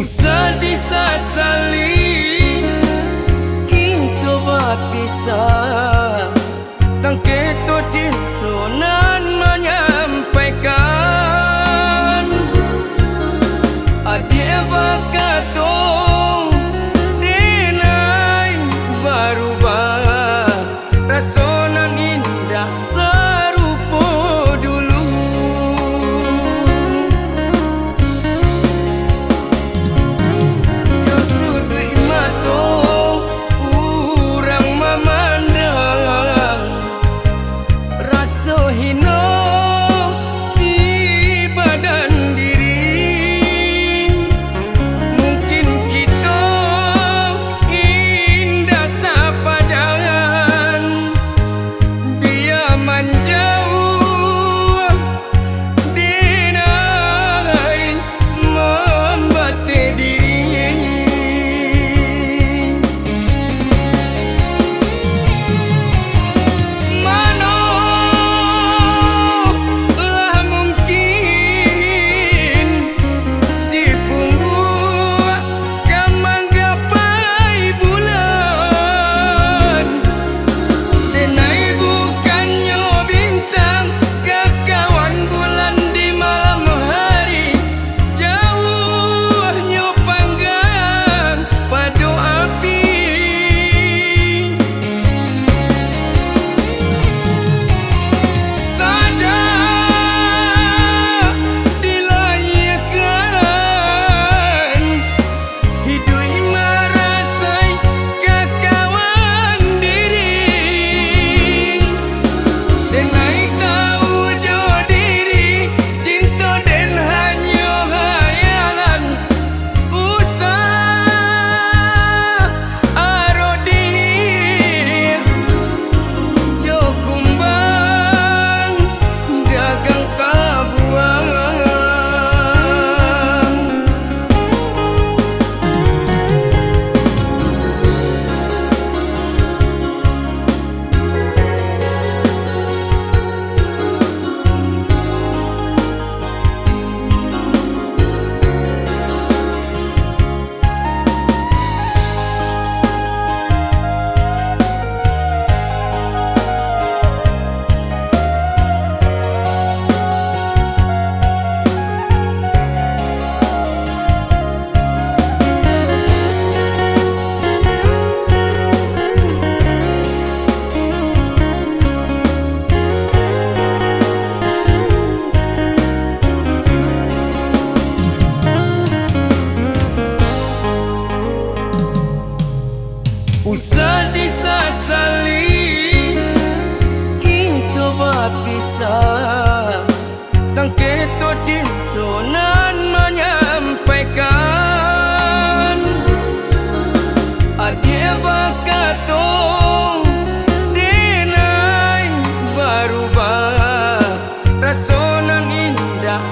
Usah disasali, kito bapisah. Sangketo cinto nan manyampaikan. Adiak kato, Denai barubah. Raso nan indak sarupo dulu. Jo suduik mato, urang mamandang. Raso hino si badan diri. Mungkin kito indak sapadan. Dia manjauh Denai mambateh diri. Manolah mungkin si punggung kamang gapai bulan. Denai bukannya bintang, kekawan bulan di malam hari. Jauhnya panggang padu api. Saja dilayakkan, hidup merasai kekawan diri. Denai tahu jo diri, cinto dan hanya hayalan. Usah Ody jo kumbang dagang tabuang. Usah disasali, kito bapisah. Sangketo cinto nan manyampaikan. Adiak kato, Denai barubah. Raso nan indak